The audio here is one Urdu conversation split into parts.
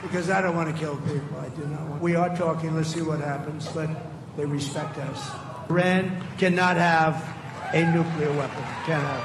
Because I don't want to kill people. I do not want. We are talking. Let's see what happens. But they respect us. Iran cannot have a nuclear weapon. Can't have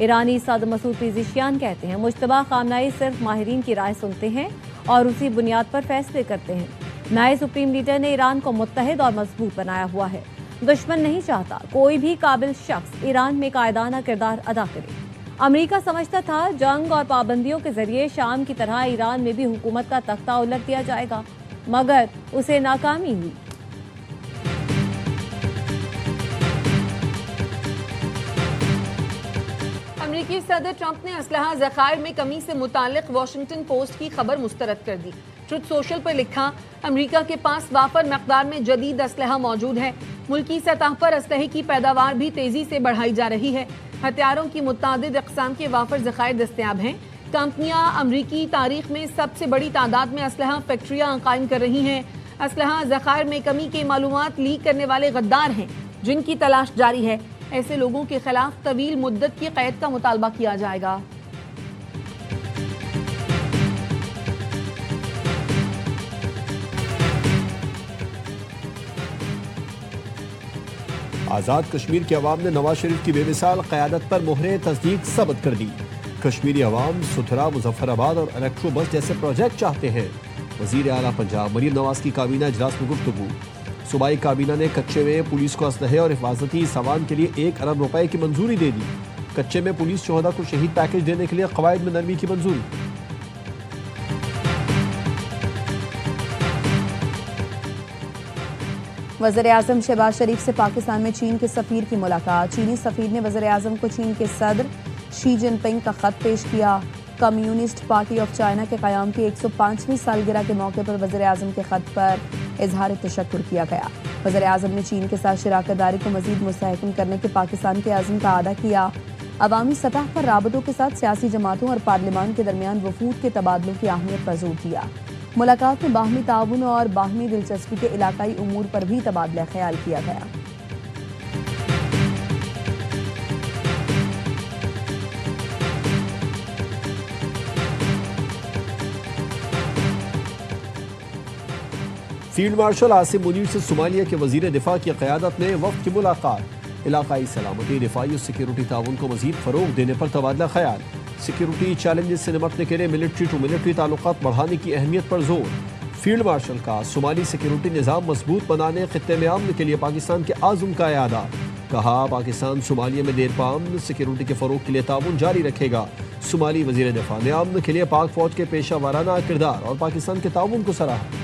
ایرانی صدر مسعود پیزیشیان کہتے ہیں مجتبیٰ خامنہئی صرف ماہرین کی رائے سنتے ہیں اور اسی بنیاد پر فیصلے کرتے ہیں۔ نئے سپریم لیڈر نے ایران کو متحد اور مضبوط بنایا ہوا ہے۔ دشمن نہیں چاہتا کوئی بھی قابل شخص ایران میں قائدانہ کردار ادا کرے۔ امریکہ سمجھتا تھا جنگ اور پابندیوں کے ذریعے شام کی طرح ایران میں بھی حکومت کا تختہ الٹ دیا جائے گا، مگر اسے ناکامی ہوئی۔ امریکی صدر ٹرمپ نے اسلحہ ذخائر میں کمی سے متعلق واشنگٹن پوسٹ کی خبر مسترد کر دی۔ ٹروتھ سوشل پر لکھا، امریکہ کے پاس وافر مقدار میں جدید اسلحہ موجود ہے۔ ملکی سطح پر اسلحے کی پیداوار بھی تیزی سے بڑھائی جا رہی ہے۔ ہتھیاروں کی متعدد اقسام کے وافر ذخائر دستیاب ہیں۔ کمپنیاں امریکی تاریخ میں سب سے بڑی تعداد میں اسلحہ فیکٹریاں قائم کر رہی ہیں۔ اسلحہ ذخائر میں کمی کی معلومات لیک کرنے والے غدار ہیں جن کی تلاش جاری ہے۔ ایسے لوگوں کے خلاف طویل مدت کی قید کا مطالبہ کیا جائے گا۔ آزاد کشمیر کے عوام نے نواز شریف کی بے مثال قیادت پر مہر تصدیق ثبت کر دی۔ کشمیری عوام ستھرا، مظفر آباد اور الیکٹرو بس جیسے پروجیکٹ چاہتے ہیں۔ وزیر اعلیٰ پنجاب مریم نواز کی کابینہ اجلاس میں گفتگو۔ صوبائی کابینہ نے کچے میں پولیس کو اسلحے اور حفاظتی سامان کے لیے 1 ارب روپے کی منظوری دے دی۔ کچے میں پولیس شہداء کو شہید پیکج دینے کے لیے قواعد میں نرمی کی منظوری۔ وزیراعظم شہباز شریف سے پاکستان میں چین کے سفیر کی ملاقات۔ چینی سفیر نے وزیراعظم کو چین کے صدر شی جن پنگ کا خط پیش کیا۔ کمیونسٹ پارٹی آف چائنا کے قیام کی 105ویں سالگرہ کے موقع پر وزیراعظم کے خط پر اظہار تشکر کیا گیا۔ وزیراعظم نے چین کے ساتھ شراکت داری کو مزید مستحکم کرنے کے پاکستان کے عزم کا اعادہ کیا۔ عوامی سطح پر رابطوں کے ساتھ سیاسی جماعتوں اور پارلیمان کے درمیان وفود کے تبادلوں کی اہمیت پر زور دیا۔ ملاقات میں باہمی تعاون اور باہمی دلچسپی کے علاقائی امور پر بھی تبادلہ خیال کیا گیا۔ فیلڈ مارشل عاصم منیر سے صومالیہ کے وزیر دفاع کی قیادت میں وفد کی ملاقات۔ علاقائی سلامتی، دفاعی اور سیکیورٹی تعاون کو مزید فروغ دینے پر تبادلہ خیال۔ سیکیورٹی چیلنجز سے نمٹنے کے لیے ملٹری ٹو ملٹری تعلقات بڑھانے کی اہمیت پر زور۔ فیلڈ مارشل کا صومالی سیکیورٹی نظام مضبوط بنانے، خطے میں امن کے لیے پاکستان کے عزم کا اعادہ۔ کہا پاکستان صومالیہ میں دیر پا امن سیکیورٹی کے فروغ کے لیے تعاون جاری رکھے گا۔ صومالی وزیر دفاع نے امن کے لیے پاک فوج کے پیشہ ورانہ کردار اور پاکستان کے تعاون کو سراہا۔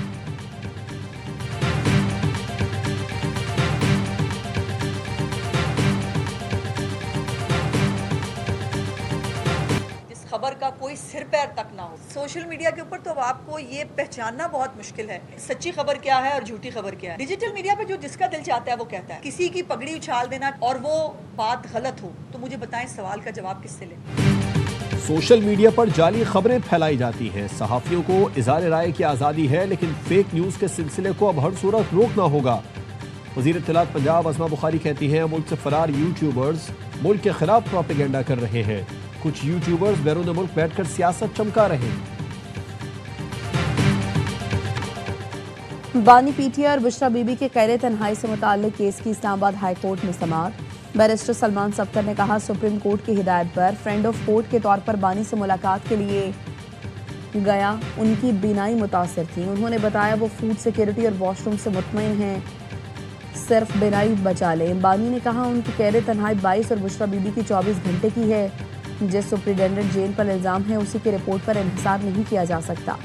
خبر کا کوئی سر پیر تک نہ ہو۔ سوشل میڈیا کے اوپر تو آپ کو یہ پہچاننا بہت مشکل ہے سچی خبر کیا ہے اور جھوٹی خبر کیا ہے۔ ڈیجیٹل میڈیا پہ جو جس کا دل چاہتا ہے وہ کہتا ہے۔ کسی کی پگڑی اچھال دینا اور وہ بات غلط ہو تو مجھے بتائیں سوال کا جواب کس سے لیں؟ سوشل میڈیا پر جعلی خبریں پھیلائی جاتی ہیں۔ صحافیوں کو اظہار رائے کی آزادی ہے، لیکن فیک نیوز کے سلسلے کو اب ہر صورت روکنا ہوگا۔ وزیر اطلاعات پنجاب عظما بخاری کہتی ہیں ملک سے فرار یوٹیوبرز ملک کے خلاف پروپیگنڈا کر رہے ہیں۔ کچھ یوٹیوبرز بیرون ملک بیٹھ کر سیاست چمکا رہے ہیں۔ بانی پی ٹی آئی اور بشرا بی بی کے قید تنہائی سے متعلق کیس کی اسلام آباد ہائی کورٹ میں سماعت۔ بیرسٹر سلمان سبکر نے کہا سپریم کورٹ کی ہدایت پر فرینڈ آف کورٹ کے طور پر بانی سے ملاقات کے لیے گیا۔ ان کی بینائی متاثر تھی۔ انہوں نے بتایا وہ فوڈ سیکیورٹی اور واش روم سے مطمئن ہیں، صرف بینائی بچا لیں۔ بانی نے کہا ان کی قید تنہائی 22 اور بشرا بی بی کی 24 گھنٹے کی ہے۔ جس سپرنٹینڈنٹ جیل پر الزام ہے اسی کی رپورٹ پر انحصار نہیں کیا جا سکتا۔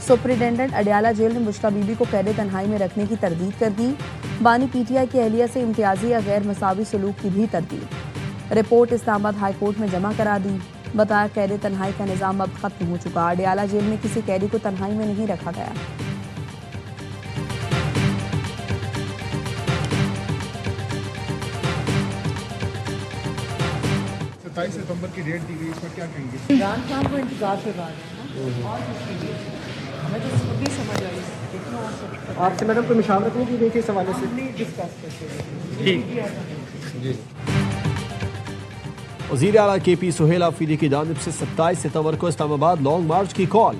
سپرنٹینڈنٹ اڈیالہ جیل نے بشرا بی بی کو قید تنہائی میں رکھنے کی تردید کر دی۔ بانی پی ٹی آئی کی اہلیہ سے امتیازی یا غیر مساوی سلوک کی بھی تردید۔ رپورٹ اسلام آباد ہائی کورٹ میں جمع کرا دی۔ بتایا قید تنہائی کا نظام اب ختم ہو چکا۔ اڈیالہ جیل میں کسی قیدی کو تنہائی میں نہیں رکھا گیا۔ 27 ستمبر کی ڈیٹ دی گئی، اس پر کیا کہیں گے؟ عمران خان کو انتظار کر رہا ہے اور ہمیں تو نہیں سمجھ آئی۔ آپ سے میڈم کوئی مشاورت نہیں کی گئی تھی اس حوالے سے؟ نہیں ڈسکس کرتے جی۔ وزیر اعلیٰ کے پی سہیل آفریدی کی جانب سے 27 ستمبر کو اسلام آباد لانگ مارچ کی کال۔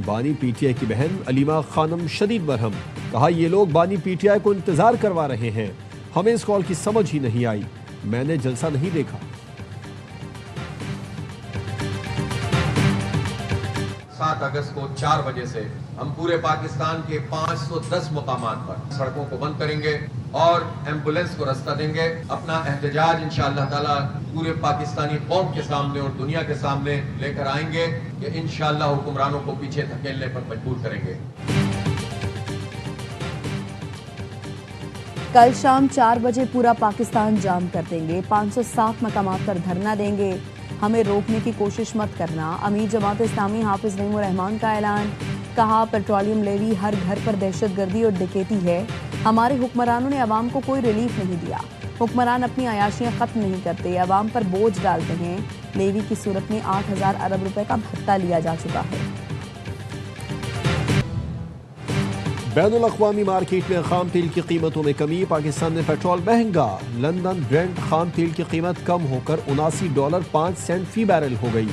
بانی پی ٹی آئی کی بہن علیمہ خانم شدید برہم، کہا یہ لوگ بانی پی ٹی آئی کو انتظار کروا رہے ہیں، ہمیں اس کال کی سمجھ ہی نہیں آئی، میں نے جلسہ نہیں دیکھا۔ اگست کو 4 بجے سے ہم پورے پاکستان کے 510 مقامات پر سڑکوں کو بند کریں گے اور ایمبولینس کو راستہ دیں گے. اپنا احتجاج انشاءاللہ تعالی پورے پاکستانی قوم کے سامنے اور دنیا کے سامنے لے کر آئیں گے کہ انشاءاللہ حکمرانوں کو پیچھے دھکیلنے پر مجبور کریں گے. کل شام 4 بجے پورا پاکستان جام کر دیں گے. 507 مقامات پر دھرنا دیں گے. ہمیں روکنے کی کوشش مت کرنا. امیر جماعت اسلامی حافظ نعیم الرحمان کا اعلان. کہا پیٹرولیم لیوی ہر گھر پر دہشت گردی اور ڈکیتی ہے. ہمارے حکمرانوں نے عوام کو کوئی ریلیف نہیں دیا. حکمران اپنی عیاشیاں ختم نہیں کرتے, عوام پر بوجھ ڈالتے ہیں. لیوی کی صورت میں 8,000 ارب روپے کا بھتہ لیا جا چکا ہے. بین الاقوامی مارکیٹ میں خام تیل کی قیمتوں میں کمی. پاکستان میں پیٹرول مہنگا. لندن برینٹ خام تیل کی قیمت کم ہو کر $79.05 فی بیرل ہو گئی.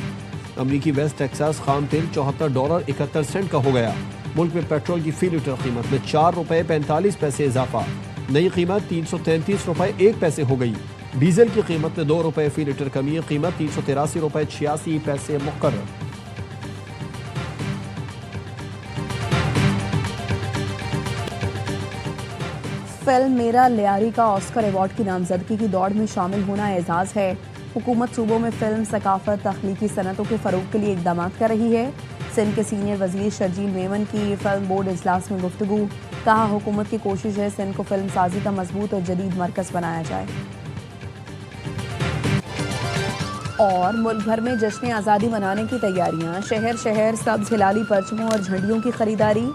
امریکی ویسٹ ٹیکساس خام تیل $74.71 کا ہو گیا. ملک میں پیٹرول کی فی لیٹر قیمت میں $4.45 اضافہ. نئی قیمت $333.01 ہو گئی. ڈیزل کی قیمت میں $2 فی لیٹر کمی. قیمت $383.86 مقرر. فلم میرا لیاری کا آسکر ایوارڈ کی نامزدگی کی دوڑ میں شامل ہونا اعزاز ہے. حکومت صوبوں میں فلم ثقافت تخلیقی صنعتوں کے فروغ کے لیے اقدامات کر رہی ہے. سندھ کے سینئر وزیر شرجیل میمن کی فلم بورڈ اجلاس میں گفتگو. کہا حکومت کی کوشش ہے سندھ کو فلم سازی کا مضبوط اور جدید مرکز بنایا جائے. اور ملک بھر میں جشن آزادی منانے کی تیاریاں. شہر شہر سبز ہلالی پرچموں اور جھنڈیوں کی خریداری.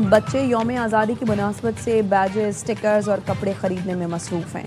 بچے یوم آزادی کی مناسبت سے بیجز، سٹکرز اور کپڑے خریدنے میں مصروف ہیں.